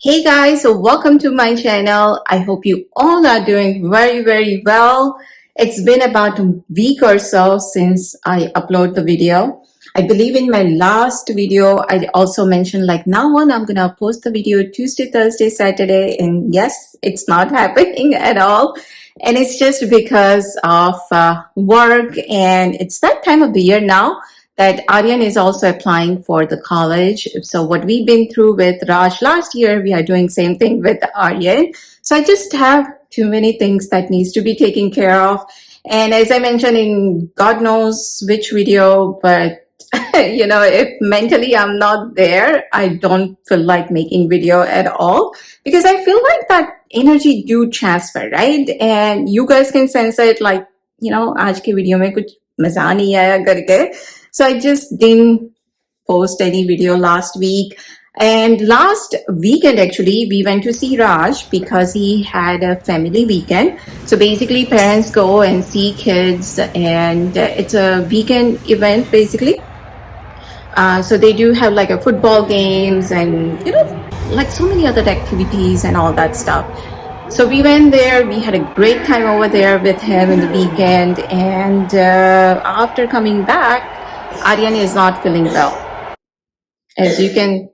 Hey guys, so welcome to my channel. I hope you all are doing very well. It's been about a week or so since I upload the video. I believe in my last video I also mentioned like now on I'm gonna post the video Tuesday, Thursday, Saturday, and yes, it's not happening at all. And it's just because of work, and it's that time of the year now that Aryan is also applying for the college. So what we've been through with Raj last year, we are doing same thing with Aryan. So I just have too many things that needs to be taken care of. And as I mentioned in God knows which video, but if mentally I'm not there, I don't feel like making video at all, because I feel like that energy do transfer, right? And you guys can sense it, like, आज के video में कुछ मजा नहीं आया करके. So I just didn't post any video last week. And last weekend, actually, we went to see Raj because he had a family weekend. So basically, parents go and see kids, and it's a weekend event, basically. So they do have like a football games and, like so many other activities and all that stuff. So we went there, we had a great time over there with him in the weekend. And after coming back, Aryan is not feeling well. As you can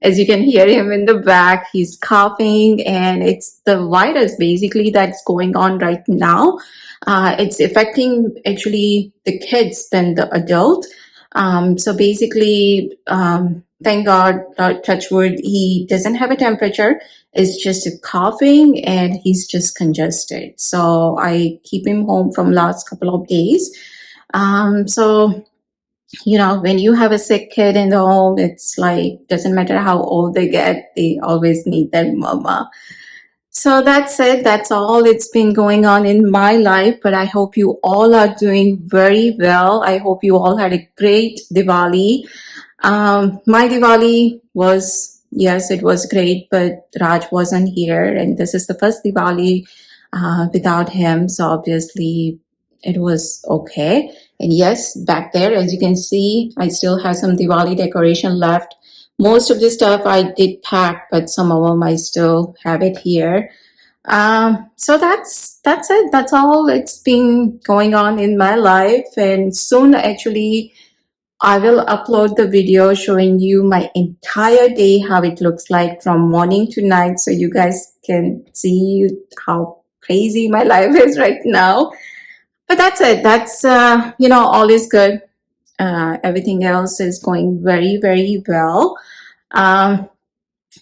hear him in the back, he's coughing, and it's the virus basically that's going on right now. It's affecting actually the kids than the adult. So basically, thank God, touch wood, he doesn't have a temperature. It's just a coughing, and he's just congested. So I keep him home from last couple of days. So when you have a sick kid in the home, it's like, doesn't matter how old they get, they always need their mama. So that's it. That's all it's been going on in my life. But I hope you all are doing very well. I hope you all had a great Diwali. My Diwali was, yes, it was great, but Raj wasn't here. And this is the first Diwali without him. So obviously it was okay. And yes, back there, as you can see, I still have some Diwali decoration left. Most of the stuff I did pack, but some of them I still have it here. So that's it. That's all it's been going on in my life. And soon, actually, I will upload the video showing you my entire day, how it looks like from morning to night, so you guys can see how crazy my life is right now. But that's it. That's, all is good. Everything else is going very well.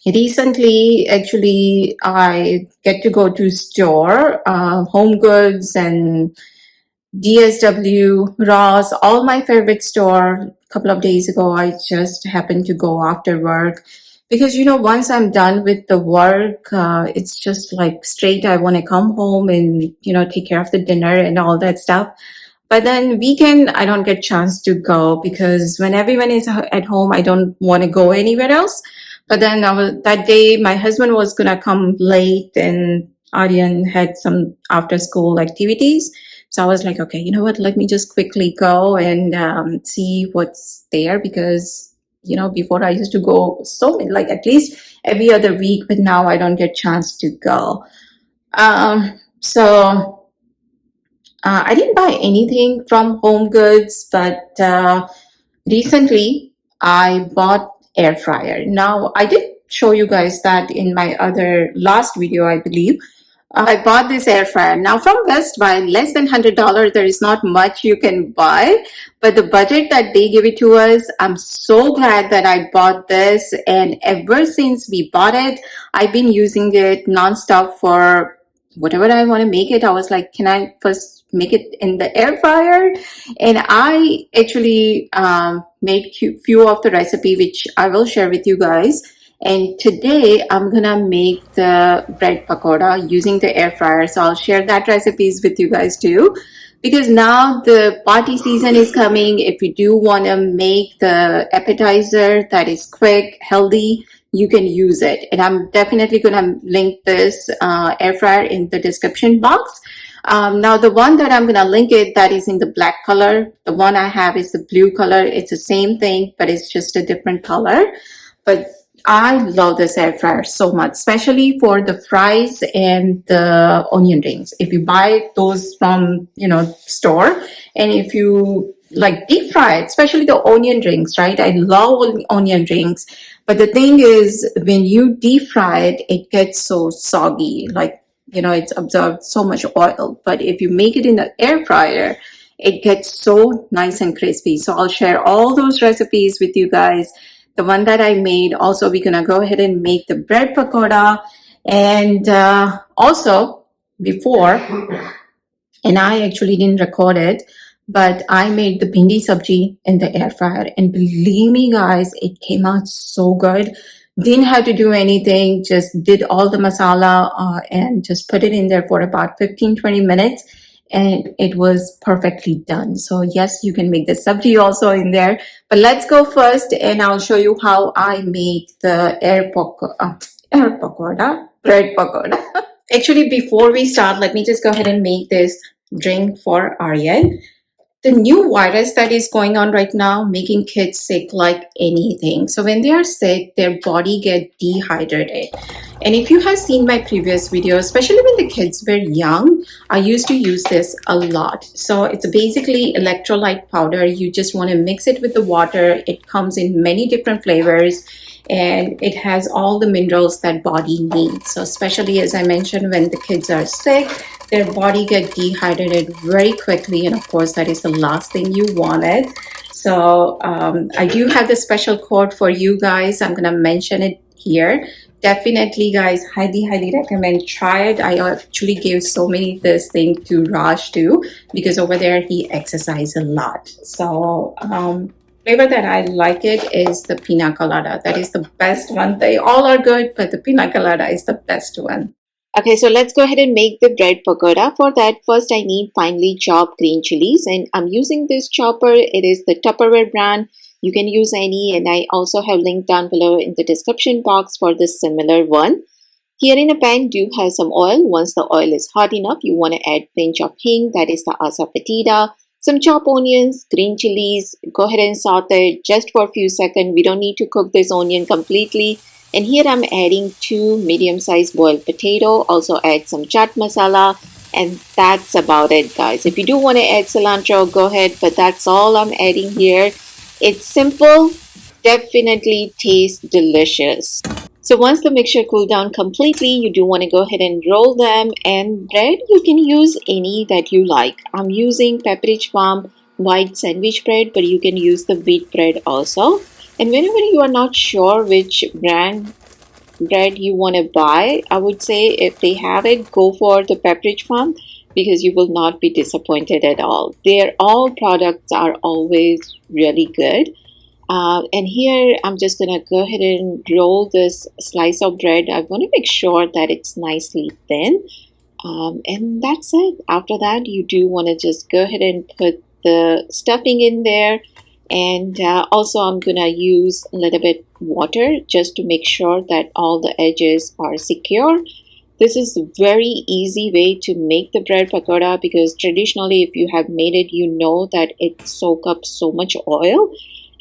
Recently, actually, I get to go to store, Home Goods and DSW, Ross, all my favorite store. A couple of days ago, I just happened to go after work because, once I'm done with the work, it's just like straight. I want to come home and, take care of the dinner and all that stuff. But then weekend, I don't get chance to go because when everyone is at home, I don't want to go anywhere else. But then that day, my husband was going to come late, and Aryan had some after school activities. So I was like, okay, you know what? Let me just quickly go and see what's there, because, before I used to go so many, like at least every other week, but now I don't get chance to go. So I didn't buy anything from Home Goods, but recently I bought air fryer. Now, I did show you guys that in my other last video, I believe. I bought this air fryer. Now from Best Buy, less than $100, there is not much you can buy, but the budget that they give it to us, I'm so glad that I bought this. And ever since we bought it, I've been using it nonstop for whatever I want to make it. I was like, can I first make it in the air fryer? And I actually made few of the recipe, which I will share with you guys. And today I'm gonna make the bread pakoda using the air fryer. So I'll share that recipes with you guys too, because now the party season is coming. If you do want to make the appetizer that is quick, healthy, you can use it. And I'm definitely gonna link this air fryer in the description box. Now the one that I'm gonna link it, that is in the black color. The one I have is the blue color. It's the same thing, but it's just a different color. But I love this air fryer so much, especially for the fries and the onion rings. If you buy those from, store, and if you like deep fry it, especially the onion rings, right? I love onion rings. But the thing is, when you deep fry it, it gets so soggy, like, it's absorbed so much oil. But if you make it in the air fryer, it gets so nice and crispy. So I'll share all those recipes with you guys. The one that I made. Also, we're gonna go ahead and make the bread pakoda. And also, before, and I actually didn't record it, but I made the bhindi sabji in the air fryer. And believe me, guys, it came out so good. Didn't have to do anything, just did all the masala and just put it in there for about 15-20 minutes. And it was perfectly done. So yes, you can make the sabji also in there. But let's go first and I'll show you how I made the air pakoda, bread pakoda. Actually, before we start, let me just go ahead and make this drink for Aryan. The new virus that is going on right now, making kids sick like anything. So when they are sick, their body get dehydrated. And if you have seen my previous video, especially when the kids were young, I used to use this a lot. So it's basically electrolyte powder. You just want to mix it with the water. It comes in many different flavors and it has all the minerals that body needs. So especially as I mentioned, when the kids are sick, their body get dehydrated very quickly, and of course that is the last thing you wanted. So I do have the special code for you guys. I'm gonna mention it here. Definitely, guys, highly recommend. Try it. I actually gave so many this thing to Raj too, because over there he exercises a lot. So flavor that I like it is the pina colada. That is the best one. They all are good, but the pina colada is the best one. Okay, so let's go ahead and make the bread pakoda. For that, first I need finely chopped green chilies, and I'm using this chopper. It is the Tupperware brand. You can use any, and I also have linked down below in the description box for the similar one. Here in a pan, do have some oil. Once the oil is hot enough, you want to add pinch of hing, that is the asafoetida, some chopped onions, green chilies. Go ahead and saute it just for a few seconds. We don't need to cook this onion completely. And here I'm adding 2 medium-sized boiled potato. Also add some chaat masala. And that's about it, guys. If you do want to add cilantro, go ahead. But that's all I'm adding here. It's simple. Definitely tastes delicious. So once the mixture cool down completely, you do want to go ahead and roll them. And bread, you can use any that you like. I'm using Pepperidge Farm white sandwich bread, but you can use the wheat bread also. And whenever you are not sure which brand bread you want to buy, I would say if they have it, go for the Pepperidge Farm because you will not be disappointed at all. Their all products are always really good. And here I'm just gonna go ahead and roll this slice of bread. I want to make sure that it's nicely thin. And that's it. After that, you do want to just go ahead and put the stuffing in there. And also I'm gonna use a little bit water just to make sure that all the edges are secure. This is a very easy way to make the bread pakoda because traditionally if you have made it, you know that it soaks up so much oil.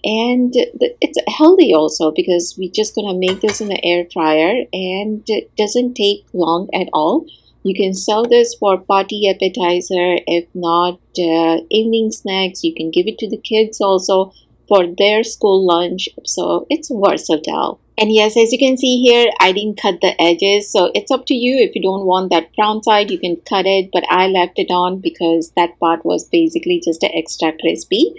And it's healthy also because we're just gonna make this in the air fryer and it doesn't take long at all. You can serve this for party appetizer, if not evening snacks. You can give it to the kids also for their school lunch. So it's versatile. And yes, as you can see here, I didn't cut the edges. So it's up to you. If you don't want that brown side, you can cut it. But I left it on because that part was basically just an extra crispy.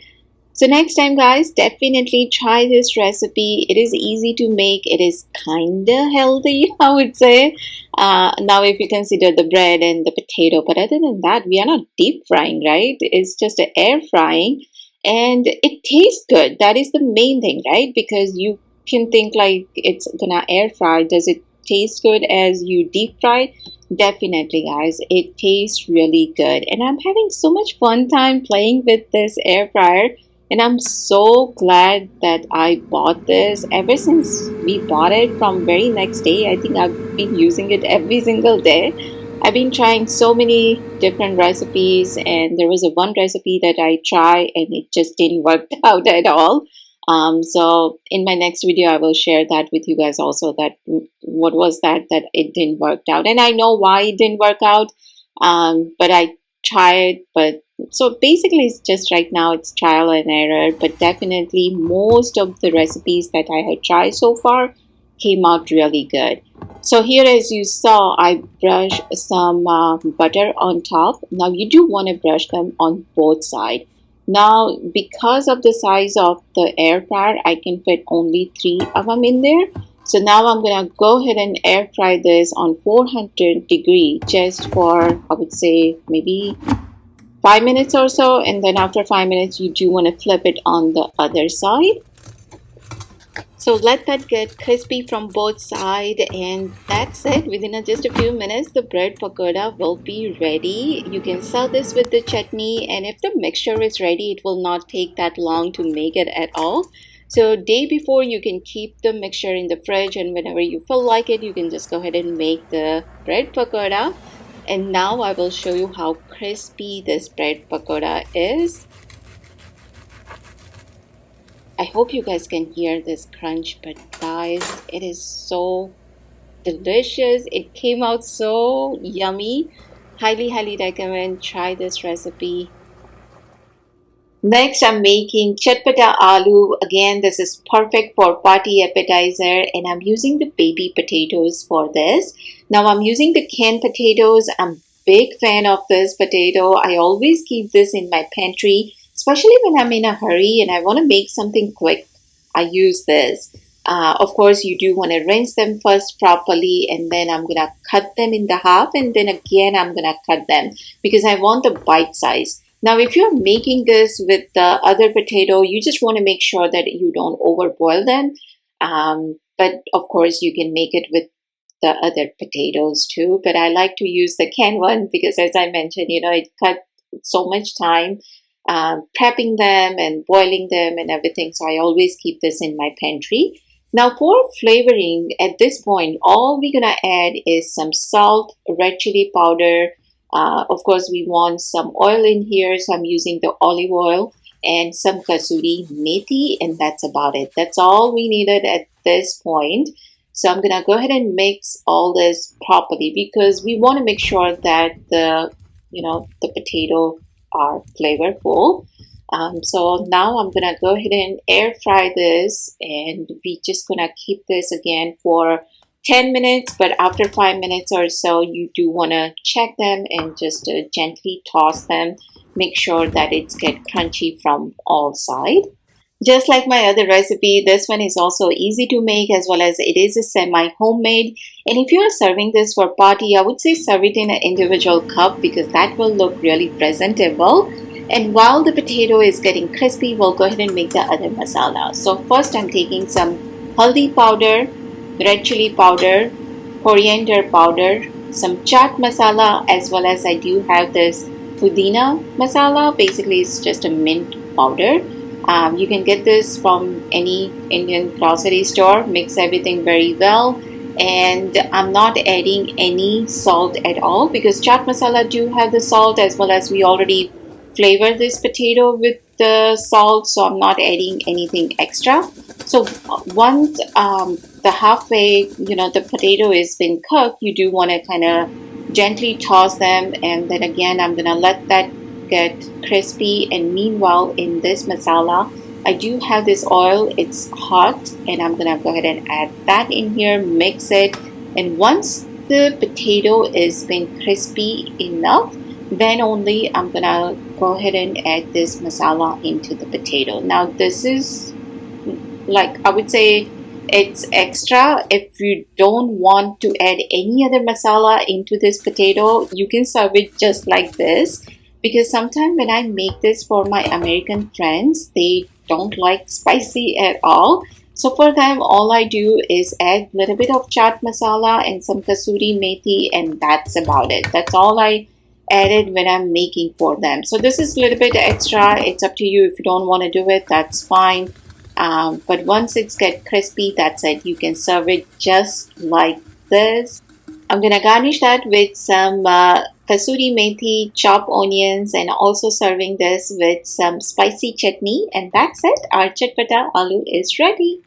So next time, guys, definitely try this recipe. It is easy to make. It is kind of healthy, I would say. Now, if you consider the bread and the potato. But other than that, we are not deep frying, right? It's just an air frying. And it tastes good. That is the main thing, right? Because you can think like it's gonna air fry. Does it taste good as you deep fry? Definitely, guys. It tastes really good. And I'm having so much fun time playing with this air fryer. And I'm so glad that I bought this. Ever since we bought it from very next day, I think I've been using it every single day. I've been trying so many different recipes and there was a one recipe that I tried and it just didn't work out at all. So in my next video, I will share that with you guys also, that what was that it didn't work out. And I know why it didn't work out. But I tried, but so basically it's just right now it's trial and error, but definitely most of the recipes that I had tried so far came out really good. So here, as you saw, I brushed some butter on top. Now you do want to brush them on both sides. Now, because of the size of the air fryer, I can fit only 3 of them in there. So now I'm gonna go ahead and air fry this on 400 degree just for, I would say, maybe 5 minutes or so. And then after 5 minutes, you do want to flip it on the other side. So let that get crispy from both sides, and that's it. Within just a few minutes, the bread pakoda will be ready. You can serve this with the chutney, and if the mixture is ready, it will not take that long to make it at all. So day before, you can keep the mixture in the fridge, and whenever you feel like it, you can just go ahead and make the bread pakoda. And now I will show you how crispy this bread pakoda is. I hope you guys can hear this crunch, but guys, it is so delicious. It came out so yummy. Highly recommend try this recipe. Next, I'm making chatpata aloo. Again, this is perfect for party appetizer, and I'm using the baby potatoes for this. Now, I'm using the canned potatoes. I'm big fan of this potato. I always keep this in my pantry, especially when I'm in a hurry and I want to make something quick. I use this. Of course, you do want to rinse them first properly, and then I'm gonna cut them in the half, and then again I'm gonna cut them because I want the bite size. Now, if you're making this with the other potato, you just want to make sure that you don't overboil them. But of course, you can make it with the other potatoes too. But I like to use the canned one because, as I mentioned, it cut so much time prepping them and boiling them and everything. So I always keep this in my pantry. Now, for flavoring, at this point, all we're gonna add is some salt, red chili powder. Of course, we want some oil in here, so I'm using the olive oil and some kasuri methi, and that's about it. That's all we needed at this point. So I'm gonna go ahead and mix all this properly because we want to make sure that the potato are flavorful. So now I'm gonna go ahead and air fry this, and we just gonna keep this again for 10 minutes, but after 5 minutes or so, you do want to check them and just gently toss them. Make sure that it's get crunchy from all sides. Just like my other recipe, this one is also easy to make as well as it is a semi-homemade. And if you are serving this for party, I would say serve it in an individual cup because that will look really presentable. And while the potato is getting crispy, we'll go ahead and make the other masala. So first I'm taking some haldi powder, red chili powder, coriander powder, some chaat masala, as well as I do have this pudina masala. Basically, it's just a mint powder. You can get this from any Indian grocery store. Mix everything very well. And I'm not adding any salt at all because chaat masala do have the salt, as well as we already flavor this potato with the salt, so I'm not adding anything extra. So once the halfway, the potato is been cooked, you do want to kind of gently toss them, and then again I'm gonna let that get crispy. And meanwhile, in this masala, I do have this oil. It's hot, and I'm gonna go ahead and add that in here, mix it, and once the potato is been crispy enough, then only I'm gonna go ahead and add this masala into the potato. Now this is, like, I would say it's extra. If you don't want to add any other masala into this potato, you can serve it just like this, because sometimes when I make this for my American friends, they don't like spicy at all. So for them, all I do is add a little bit of chaat masala and some kasuri methi, and that's about it. That's all I added when I'm making for them. So this is a little bit extra. It's up to you. If you don't want to do it, that's fine. But once it's get crispy, that's it. You can serve it just like this. I'm gonna garnish that with some kasuri methi, chopped onions, and also serving this with some spicy chutney. And that's it. Our chatpata aloo is ready.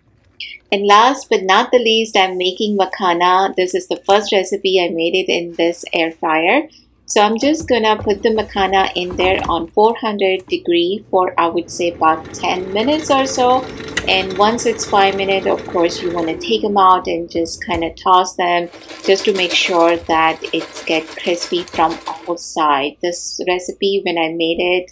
And last but not the least, I'm making makhana. This is the first recipe. I made it in this air fryer. So I'm just gonna put the makhana in there on 400 degree for I would say about 10 minutes or so. And once it's 5 minutes, of course, you want to take them out and just kind of toss them just to make sure that it's get crispy from all sides. This recipe, when I made it,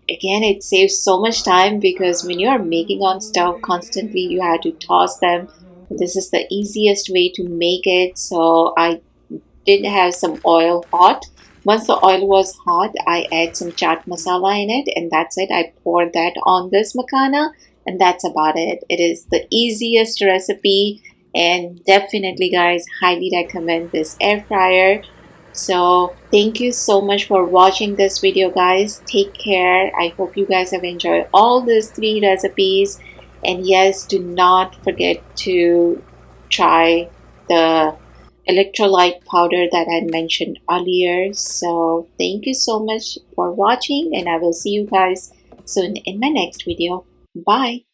again, it saves so much time because when you are making on stove constantly, you have to toss them. This is the easiest way to make it. So I did have some oil hot. Once the oil was hot, I add some chaat masala in it, and that's it. I pour that on this makhana, and that's about it. It is the easiest recipe, and definitely, guys, highly recommend this air fryer. So thank you so much for watching this video, guys. Take care. I hope you guys have enjoyed all these three recipes, and yes, do not forget to try the electrolyte powder that I mentioned earlier. So thank you so much for watching, and I will see you guys soon in my next video. Bye.